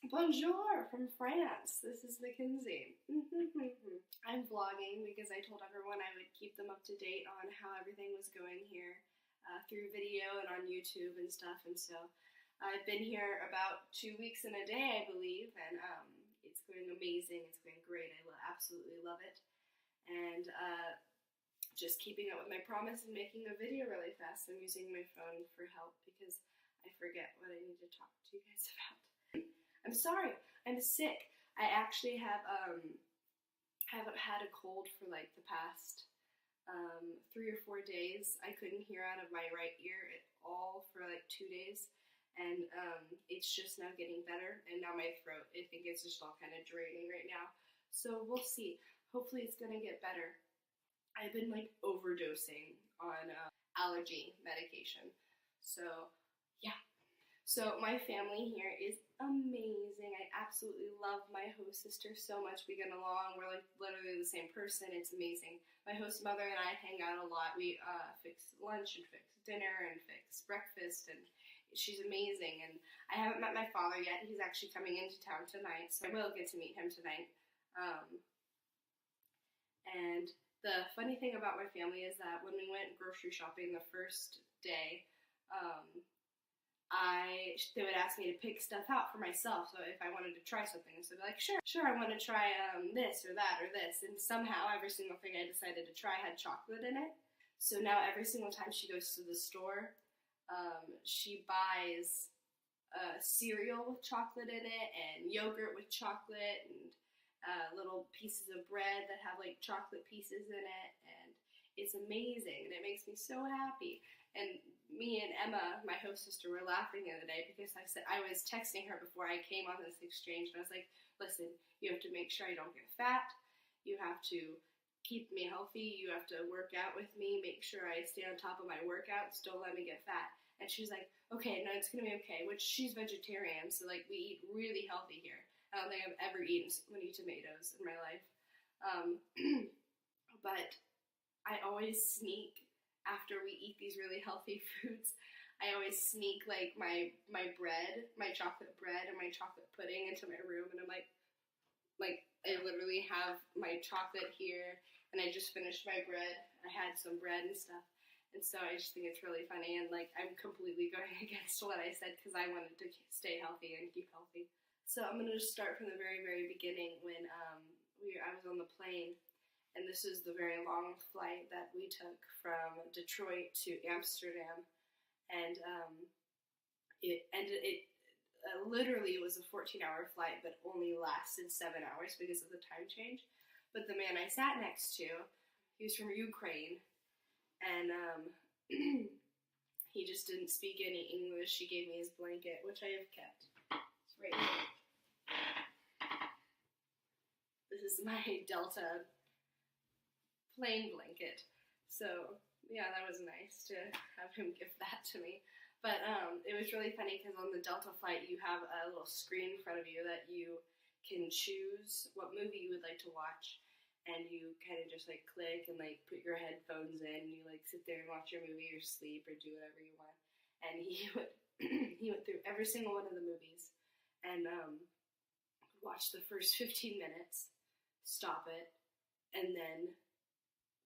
Bonjour from France. This is Mackenzie. I'm vlogging because I told everyone I would keep them up to date on how everything was going here through video and on YouTube and stuff. And so I've been here about 2 weeks and a day, I believe, and it's going amazing. It's going great. I absolutely love it. And just keeping up with my promise and making a video really fast. I'm using my phone for help because I forget what I need to talk to you guys about. I'm sorry, I'm sick. I actually haven't had a cold for like the past 3 or 4 days. I couldn't hear out of my right ear at all for like 2 days, and it's just now getting better. And now my throat, I think it's just all kind of draining right now. So we'll see. Hopefully it's gonna get better. I've been like overdosing on allergy medication. So yeah. So my family here is amazing. I absolutely love my host sister so much. We get along. We're like literally the same person. It's amazing. My host mother and I hang out a lot. We fix lunch and fix dinner and fix breakfast, and she's amazing. And I haven't met my father yet. He's actually coming into town tonight, so I will get to meet him tonight. And the funny thing about my family is that when we went grocery shopping the first day, they would ask me to pick stuff out for myself, so if I wanted to try something, so they'd be like, sure, I want to try this or that or this, and somehow every single thing I decided to try had chocolate in it. So now every single time she goes to the store, she buys cereal with chocolate in it, and yogurt with chocolate, and little pieces of bread that have like chocolate pieces in it, and it's amazing, and it makes me so happy. And me and Emma, my host sister, were laughing the other day because I was texting her before I came on this exchange, and I was like, listen, you have to make sure I don't get fat, you have to keep me healthy, you have to work out with me, make sure I stay on top of my workouts, don't let me get fat. And she's like, okay, no, it's gonna be okay, which she's vegetarian, so like we eat really healthy here. I don't think I've ever eaten so many tomatoes in my life. But I always sneak, after we eat these really healthy foods, I always sneak like my bread, my chocolate bread and my chocolate pudding into my room, and I'm like I literally have my chocolate here, and I just finished my bread. I had some bread and stuff, and so I just think it's really funny, and like I'm completely going against what I said because I wanted to stay healthy and keep healthy. So I'm gonna just start from the very beginning when I was on the plane. And this is the very long flight that we took from Detroit to Amsterdam, and it literally was a 14-hour flight, but only lasted 7 hours because of the time change. But the man I sat next to, he was from Ukraine, and he just didn't speak any English. He gave me his blanket, which I have kept. It's right here. This is my Delta plane blanket. So yeah, that was nice to have him give that to me. But it was really funny because on the Delta flight you have a little screen in front of you that you can choose what movie you would like to watch, and you kind of just like click and like put your headphones in, and you like sit there and watch your movie or sleep or do whatever you want. And he went through every single one of the movies and watch the first 15 minutes, stop it, and then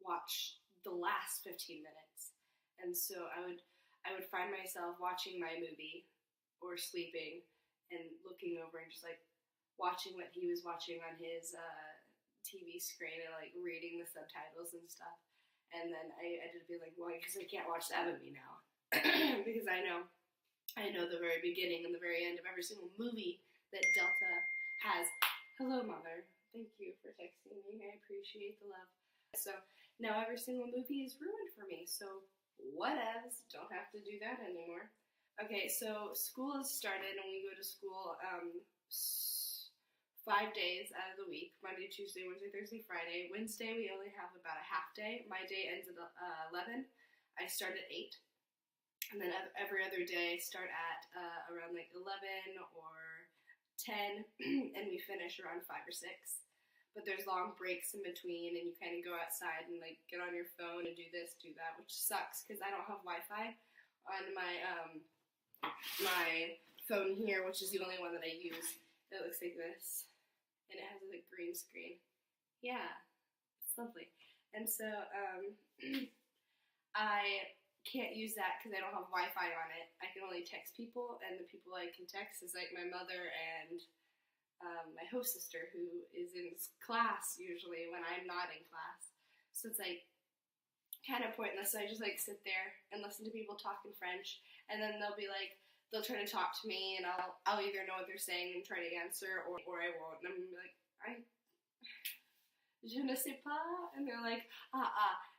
watch the last 15 minutes. And so I would find myself watching my movie or sleeping and looking over and just like watching what he was watching on his TV screen and like reading the subtitles and stuff. And then I had to be like, well, because I can't watch that movie now because I know the very beginning and the very end of every single movie that Delta has. Hello, Mother. Thank you for texting me. I appreciate the love. So now every single movie is ruined for me, so whatevs, don't have to do that anymore. Okay, so school has started, and we go to school 5 days out of the week, Monday, Tuesday, Wednesday, Thursday, Friday. Wednesday we only have about a half day. My day ends at 11. I start at 8. And then every other day I start at around like 11 or 10, and we finish around 5 or 6. But there's long breaks in between, and you kind of go outside and like get on your phone and do this, do that, which sucks because I don't have Wi-Fi on my my phone here, which is the only one that I use. It looks like this, and it has a green screen. Yeah, it's lovely. And so I can't use that because I don't have Wi-Fi on it. I can only text people, and the people I can text is like my mother and my host sister, who is in class usually when I'm not in class. So it's like kind of pointless. So I just like sit there and listen to people talk in French, and then they'll try to talk to me, and I'll either know what they're saying and try to answer, or I won't, and I'm like, je ne sais pas, and they're like,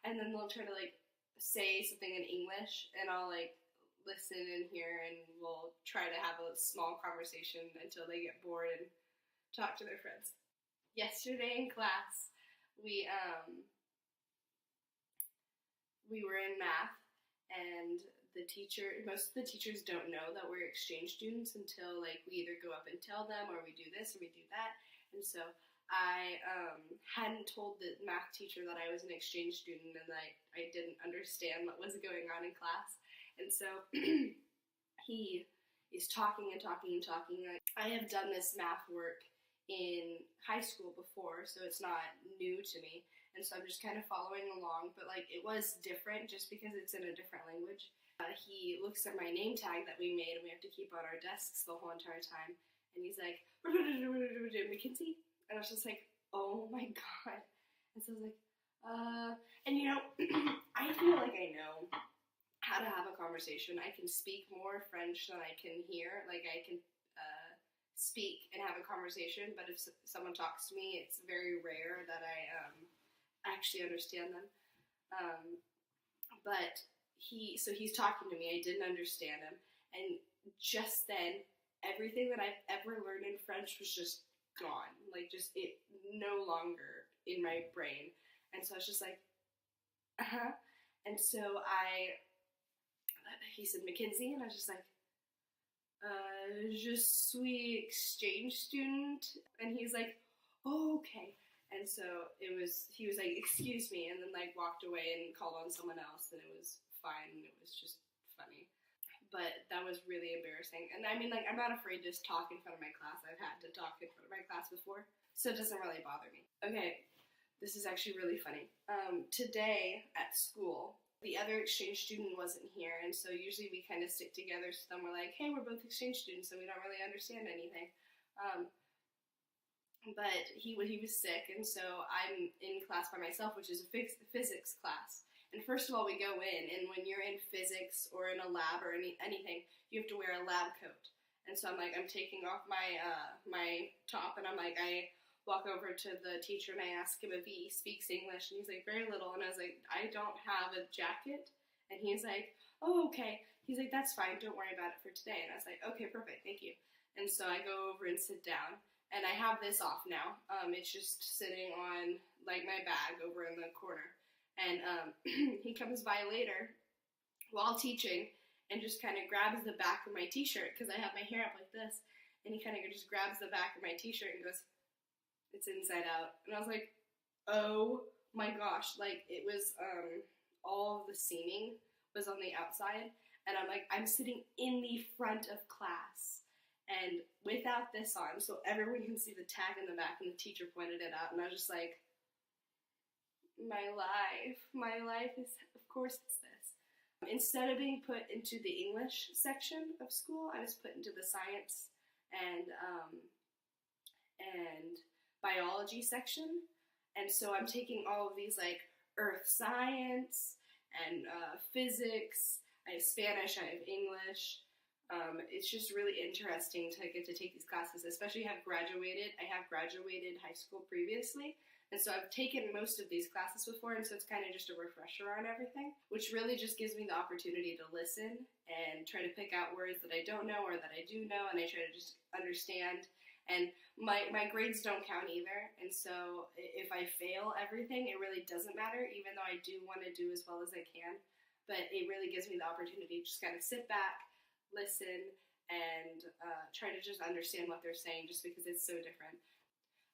and then they'll try to like say something in English, and I'll like listen and hear, and we'll try to have a small conversation until they get bored and talk to their friends. Yesterday in class, we were in math, and most of the teachers don't know that we're exchange students until like we either go up and tell them, or we do this or we do that. And so I hadn't told the math teacher that I was an exchange student, and that I didn't understand what was going on in class. And so he is talking and talking and talking. I have done this math work in high school before, so it's not new to me. And so I'm just kind of following along, but like it was different just because it's in a different language. He looks at my name tag that we made, and we have to keep on our desks the whole entire time. And he's like, Mackenzie? And I was just like, oh my god. And so I was like, and you know, I feel like I know how to have a conversation. I can speak more French than I can hear. Like I can speak and have a conversation, but if someone talks to me, it's very rare that I actually understand them. But he's talking to me. I didn't understand him, and just then, everything that I've ever learned in French was just gone. Like, just it no longer in my brain. And so I was just like, And so he said Mackenzie, and I was just like, je suis exchange student. And he's like, oh, okay. And so he was like, excuse me, and then like walked away and called on someone else, and it was fine, and it was just funny. But that was really embarrassing. And I mean, like, I'm not afraid to just talk in front of my class. I've had to talk in front of my class before, so it doesn't really bother me. Okay, this is actually really funny. Today at school, the other exchange student wasn't here, and so usually we kind of stick together, so then we're like, hey, we're both exchange students, so we don't really understand anything. But he was sick, and so I'm in class by myself, which is a physics class. And first of all, we go in, and when you're in physics or in a lab or anything, you have to wear a lab coat. And so I'm taking off my my top, and I walk over to the teacher, and I ask him if he speaks English, and he's like, very little. And I was like, I don't have a jacket. And he's like, oh, okay. He's like, that's fine, don't worry about it for today. And I was like, okay, perfect, thank you. And so I go over and sit down, and I have this off now. It's just sitting on like my bag over in the corner. And he comes by later while teaching and just kind of grabs the back of my t-shirt, because I have my hair up like this, and he kind of just grabs the back of my t-shirt and goes, it's inside out. And I was like, oh my gosh, like it was all of the seaming was on the outside, and I'm like, I'm sitting in the front of class and without this on, so everyone can see the tag in the back, and the teacher pointed it out, and I was just like, my life is, of course it's this. Instead of being put into the English section of school, I was put into the science and biology section. And so I'm taking all of these like earth science and physics. I have Spanish, I have English. It's just really interesting to get to take these classes, especially I have graduated high school previously. And so I've taken most of these classes before, and so it's kind of just a refresher on everything, which really just gives me the opportunity to listen and try to pick out words that I don't know or that I do know, and I try to just understand. And my grades don't count either, and so if I fail everything, it really doesn't matter, even though I do want to do as well as I can. But it really gives me the opportunity to just kind of sit back, listen, and try to just understand what they're saying, just because it's so different.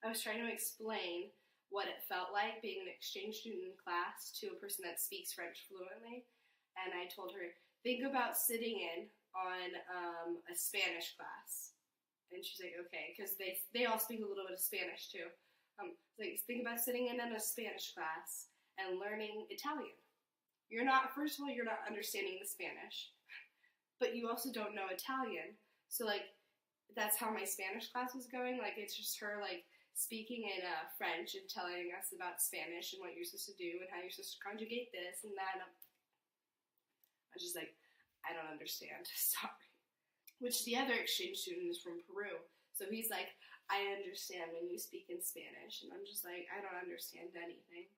I was trying to explain what it felt like being an exchange student in class to a person that speaks French fluently, and I told her, think about sitting in on a Spanish class, And she's like, okay, because they all speak a little bit of Spanish too. Like, think about sitting in a Spanish class and learning Italian. First of all, you're not understanding the Spanish, but you also don't know Italian. So, like, that's how my Spanish class was going. Like, it's just her, like, speaking in French and telling us about Spanish and what you're supposed to do and how you're supposed to conjugate this and that. And I was just like, I don't understand. Sorry. Which the other exchange student is from Peru. So he's like, I understand when you speak in Spanish. And I'm just like, I don't understand anything.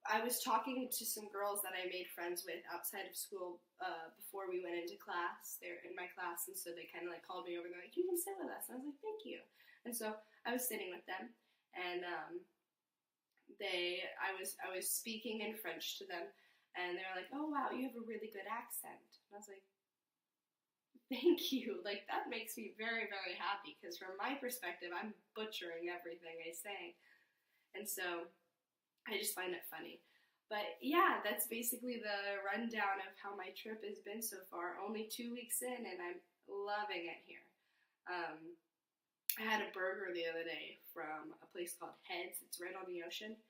I was talking to some girls that I made friends with outside of school before we went into class. They're in my class, and so they kind of like called me over. They're like, "You can sit with us." And I was like, "Thank you." And so I was sitting with them, and I was speaking in French to them, and they were like, "Oh wow, you have a really good accent." And I was like, "Thank you." Like, that makes me very, very happy because from my perspective, I'm butchering everything I say, and so I just find it funny. But yeah, that's basically the rundown of how my trip has been so far. Only 2 weeks in, and I'm loving it here. I had a burger the other day from a place called Heads. It's right on the ocean.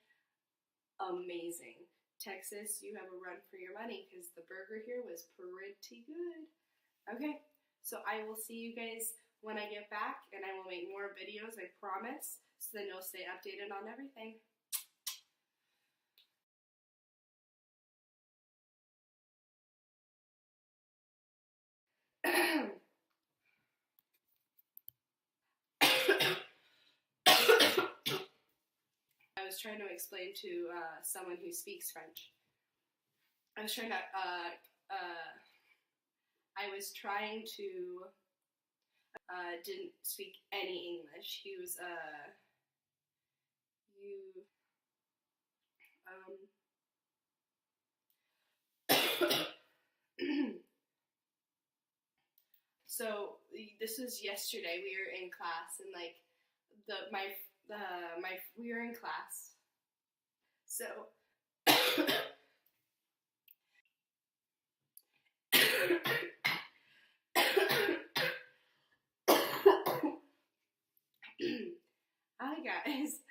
Amazing. Texas, you have a run for your money because the burger here was pretty good. Okay, so I will see you guys when I get back, and I will make more videos, I promise, so then you'll stay updated on everything. I was trying to explain to someone who speaks French. I was trying to didn't speak any English. He was so this was yesterday. We were in class, and like we were in class. So hi guys.